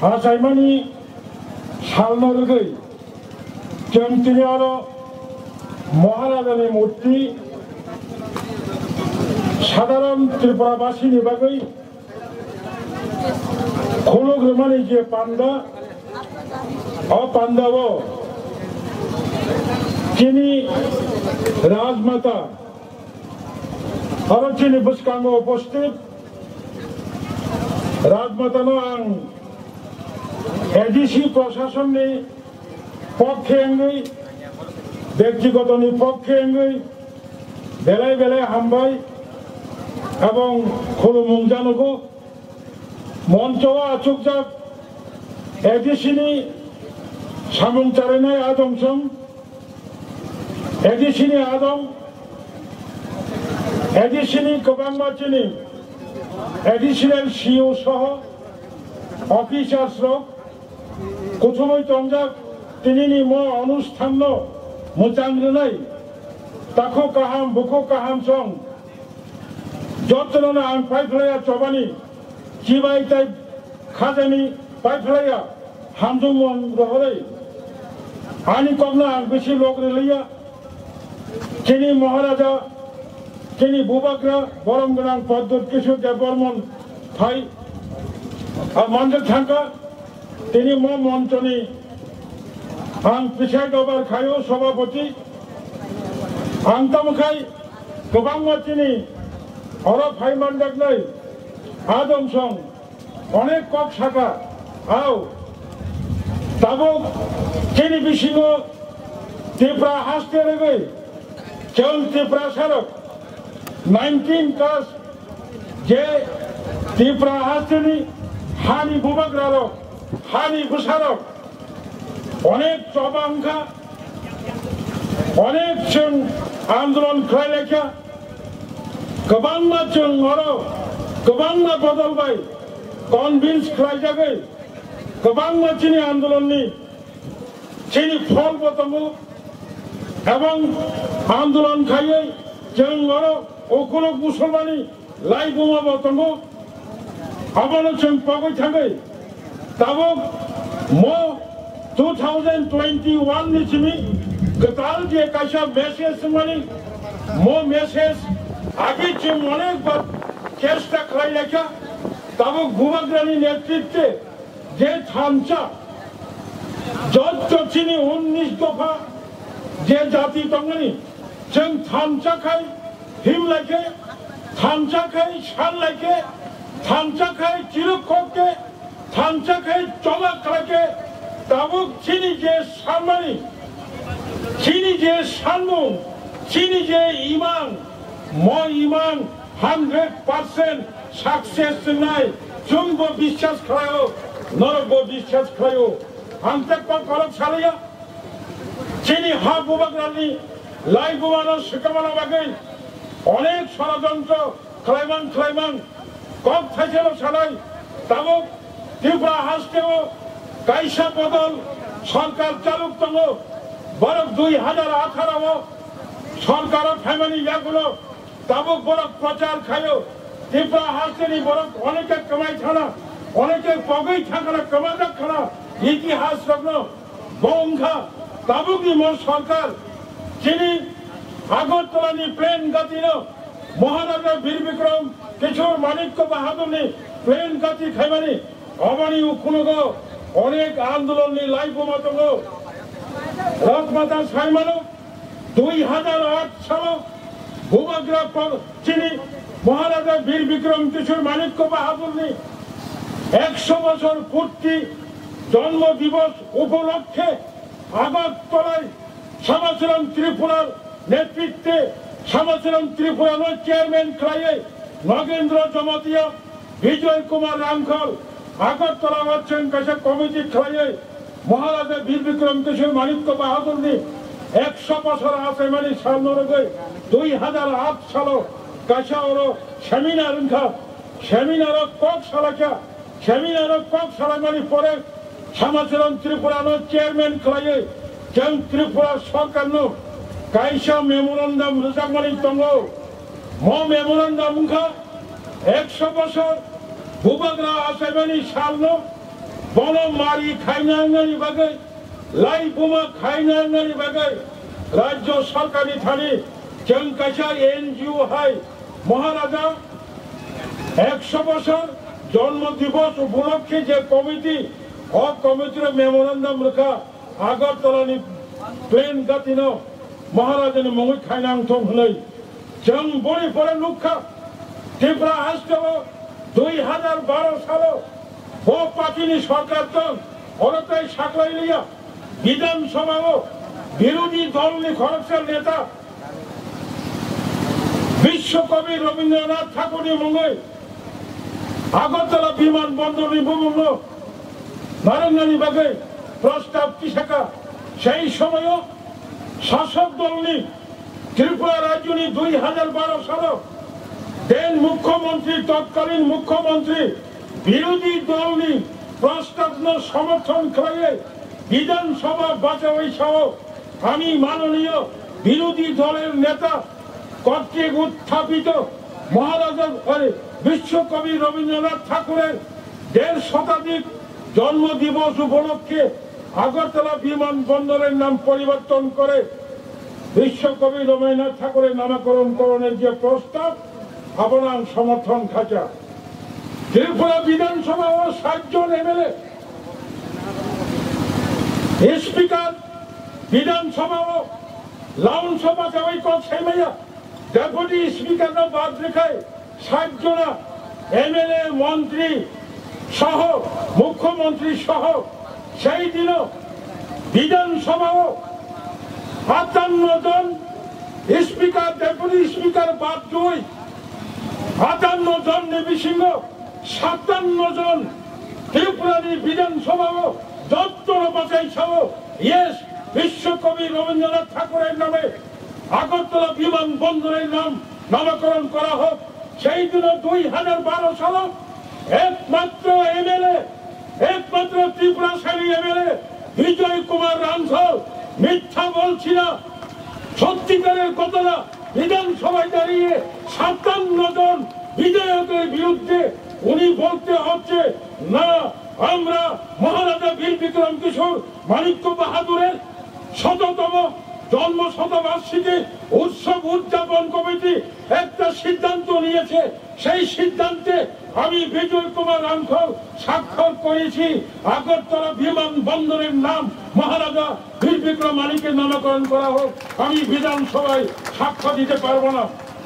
आसाइमानी सालनो रुगै जों दिनै आरो महाराजानि मूर्ति साधारण त्रिपुराबासीनि बागै खुलुग्रोमानि जे पान्डा पान्डाव चिनी राजमाता आरो चिनी बुस्कांगो उपस्थित राजमातानो आं एडिसी प्रशासननि पक्षे आंगै व्यक्तिगतनि पक्षे आंगै बेलाय बेलाय हामबाय एवं खुलुमजानुगो मन्चआव आचुकजाक एडिसीनि सामुं चारायनाय आदमसं एडिसीनि आदम एडिसीनि गोबां मानसिनि एडिशनेल सीईओ सह अफिसार्स कुथुमै तंजाक दिनैनि म अनुष्ठान मोजांग्रोनाय ताखौ गाहाम बुखौ गाहाम सं जत्ननो आं पाइफ्लाया चबानि जिबाय ताइ खाजानि पाइफ्लाया हामदुमन रहरै आनि कमना आं बेसि लग्रेलैया चिनी महाराजा चिनी बुबाग्रा बरम गोनां पद्मत किशोर देव बर्मन भाई मंदिर थांका তিনি মঞ্চনি आं पिछाय दबार खायो सभापति आं तमखाय गोबां मानसिनि अरब फाइमान देखनाय आदम सं अनेक कक साखा आव दाबो चिनी बिसिङो त्रिपुरा हास्ते रगै जों त्रिपुरा सारक 19 कास जे त्रिपुरा हास्तेनि हानि बुबाग्रारक हानि बुसारक अनेक चबांखा अनेक जों आंदोलन खालायनायखा गोबां मा जों आरो गोबां मा बदलबाय कनभिन्स खालायजागै गोबां मानसिनि आंदोलननि चिनी फल बतंगो एवं आंदोलन खायै जों आरो अखुलक मुसलमानि लाइगुमा बतंगो आबानो जों पागै थांगै दाबो म 2021 निसिमि गताल जे काशा मेसेज मानि म मेसेज आगे जों अनेक बार चेष्टा खालायनायखा दाबो गुबाग्रानि नेतृत्वे जे थामचा जत्तचिनि 19 दफा जे जाति दंगनि जों थामचाखाय हिमलायखे थामचाखाय सानलायखे थामचाखाय चिरुखके थामचाखाय चमाखायखे दाबो चिनी जे सानमानि चिनी जे सानमुं चिनी जे इमान म इमान 100% सक्सेस जोंनाय जोंबो बिश्वास खालायो नरबो बिश्वास खालायो आं तेकबा करक सालैया चिनी हा बुबाग्रानि लाई बुबानो सिकामाना बागै अनेक षड़यंत्र खालायमान कक थाइसेल सानाय दाबो त्रिपुरा हास्तेव कायसा बदल सरकार चालुक दङ बरक 2018 सरकार फैमानि यागुलो दाबो बरक प्रचार खायो त्रिपुरा हास्तेनि बरक अनेके कमाय थाना अनेके पगै थाना कमादा खाना इतिहास रग्न बंखा दाबो नि म सरकार चिनी আগরতলাनि প্লেন গাতিनो महाराजा वीर विक्रम किशोर माणिक्य बाहादुरनि प्लेन गाति खायमानि अबानि उखुनुगो अनेक आंदोलननि लाइगुमा दङ राजमाता साइमानो 2008 साल बुबाग्रा चिनी महाराजा वीर विक्रम किशोर माणिक्य बाहादुरनि 100 বছর পূর্তি जन्म दिवस उपलक्षे আগরতলায় समाचरण त्रिपुरार नेतृत्वे समाचरण त्रिपुरानो चेयरमैन खालायै नगेंद्र जमातिया विजय कुमार रांखल আগরতলা वाचन कैसे कमिटी खालायै महाराजा वीर विक्रम किशोर माणिक्य बाहादुरनि 100 বছর आसायमानि सालनरगै 2008 साल कैसा और सेमिनार उनखा सेमिनार कक सालाखा सेमिनार कक सालामानि परे समाचरण त्रिपुरानो चेयरमैन खालायै जों त्रिपुरा सरकारनो कायसा मेमोरेंडम रोजाबनानै दङ म मेमोरेंडम उनखा 100 বছর बुबाग्रा आसायमानि सालनो বনমারি খাইনাঙ্গানি বাগে লাই বোমা খাইনাঙ্গানি বাগে রাজ্য সরকারি থানি চেংকাছা এনজিও হাই মহারাজা 100 বছর জন্ম দিবস উপলক্ষে যে কমিটি কমিটির মেমোরান্ডাম রেখা আগরতলানি প্লেন গাতিন মহারাজানি মুই খাইনাং থং হলাই जों बड़ी पड़े लुखा त्रिपुरा हास्टेल 2012 साल वो पार्टी सरकार तो अरताई साकलाई लिया विधानसभा विरोधी दल खरगपुर नेता विश्वकवि रवीन्द्रनाथ ठाकुर मंगई আগরতলা বিমানবন্দর নির্মাণ নারায়ণগঞ্জ বাগে প্রস্তাব কি থাকা সেই সময় শাসক দলনি त्रिपुरा राज्य 2012 साल देन मुख्यमंत्री तत्कालीन मुख्यमंत्री विरोधी दल प्रस्ताव समर्थन कर विधानसभा बाचाई सह माननीय विरोधी दल नेता कर्तृक उत्थापित महाराजा विश्वकवि रवीन्द्रनाथ ठाकुर 1.5 शताधिक जन्म दिवस उपलक्षे আগরতলা विमानबंदर नाम परिवर्तन करे विश्वकवि रवीन्द्रनाथ ठाकुर नामकरण जो प्रस्ताव আপনার समर्थन खाचा त्रिपुरा विधानसभा 60 जन एमएलए स्पीकर विधानसभा लाउन सभा जावाई को छैमैया डेपुटी स्पीकर बाद रेखे 60 जन एमएलए मंत्री सह मुख्यमंत्री सह সেই दिन विधानसभा 58 जन स्पीकर डेपुटी स्पीकर बाद 58 जन नेवी सिंह 57 जन त्रिपुरा विधानसभा যত্র বাছাই সহ ইয়েস বিশ্বকবি রবীন্দ্রনাথ ঠাকুরের নামে আগরতলা বিমানবন্দরের নামকরণ করা হোক। সেই দিন 2012 সাল একমাত্র এমএলএ একমাত্র ত্রিপুরাশালী এমএলএ বিজয় কুমার রানছল মিথ্যা বলছি না সত্যিকারের ঘটনা বিধানসভায় দাঁড়িয়ে 57 জন বিধায়কের বিরুদ্ধে উনি বলতে হচ্ছে না আমরা মহারাজা বীর বিক্রম কিশোর মানিক্য বাহাদুরের 100তম জন্ম শতবার্ষিকী উৎসব উদযাপন কমিটি একটা সিদ্ধান্ত নিয়েছে সেই সিদ্ধান্তে আমি বিজয় কুমার রানখল স্বাক্ষর করেছি আগরতলা বিমানবন্দরের নাম মহারাজা বীর বিক্রম মানিকের নামকরণ করা হোক। আমি বিধানসভায় সাক্ষ্য দিতে পারবো না।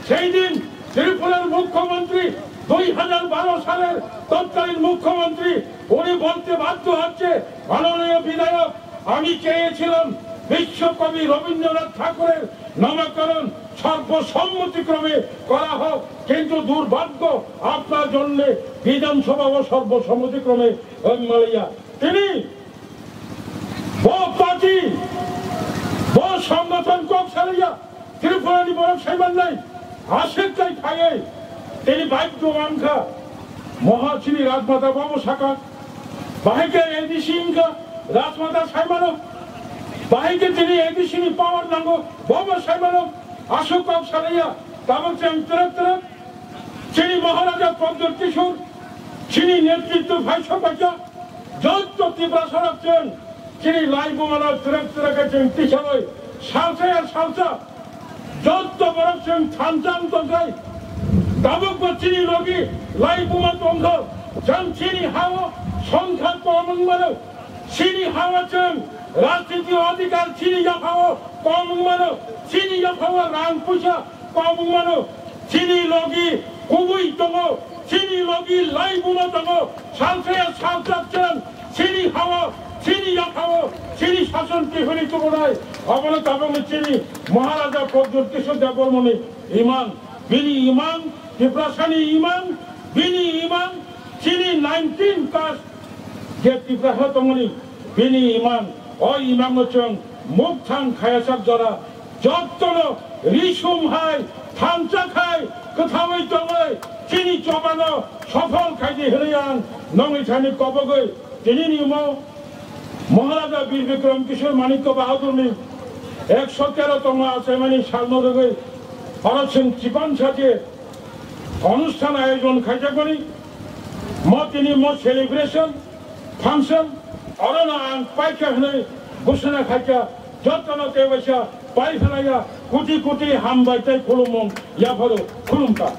সেই দিন ত্রিপুরার মুখ্যমন্ত্রী 2012 সালের তৎকালীন মুখ্যমন্ত্রী উনি বলতে বাধ্য হচ্ছে মাননীয় বিধায়ক আমি চেয়েছিলাম বিশ্বকবি রবীন্দ্রনাথ ঠাকুরের নামকরণ সর্বসম্মতিক্রমে করা হোক কিন্তু দুর্ভাগ্য আপনার জন্য বিধানসভা সর্বসম্মতিক্রমে মালিয়া তিনি পার্টি সংগঠন কক সারিয়া ত্রিপুরা বড় সাইমান নাই আশের চাই খাইয়ে তিনি বাধ্য মানখা মহাশ্রী রাজমাতা বাবু শাখা বাহিকে এডিসি ইনকা রাজমাতা সাইমানব বাহিকে তিনি এডিসি পাওয়ার নাঙ্গো বাবু সাইমানব আশোক সারাইয়া তাবক চাং তরফ তরফ তিনি মহারাজা প্রদ্যোৎ কিশোর তিনি নেতৃত্ব ভাইস পাইকা যত তীব্র সরকছেন তিনি লাই বোমানা তরফ তরফে তিসাবই সালসা আর সালসা যত বরফছেন থানচান তঙ্কাই তাবক চিনি লগি লাই বোমা তঙ্গ যান চিনি হাওয়া সংখ্যা কম মানো চিনি হাওয়া চান রাজনীতি অধিকার চিনি জাফাও কম মানো চিনি জাফাওয়া রাং পয়সা কম মানো চিনি লগি কুবুই দङ চিনি লগি লাই বোমা দङ সালসায়া সালসাচ্ছেন চিনি হাওয়া চিনি জাফাও চিনি শাসন টিফিনি তুবনায় অবলে তাবং চিনি মহারাজা প্রদ্যোৎ কিশোর দেববর্মণি ইমান বিনি ইমান ত্রিপুরাশালী ইমান বিনি ইমান চিনি 19 কাস্ট যে ত্রিপুরা তমনি বিনি ইমান ও ইমাম চং মুখথান খায়াসাক জরা যত্তন রিসুম হাই থানচা খাই কোথাওই তঙই চিনি চবানো সফল খাইতে হেলিয়ান নঙি ছানি কবগই তিনি নিম মহারাজা বীর বিক্রম কিশোর মানিক্য বাহাদুরনি 113তম আছেমানি সালনরগই ভরত সিং চিপান সাথে অনুষ্ঠান আয়োজন খাইতে করি ম তিনি ম সেলিব্রেশন फांसन अरना आं पाइखा होननानै घोषणा खायखा जत्न तेवैसा पाइफेलाया कुटि कुटि हामबायथाय खुलुमं याफोरो खुलुमखा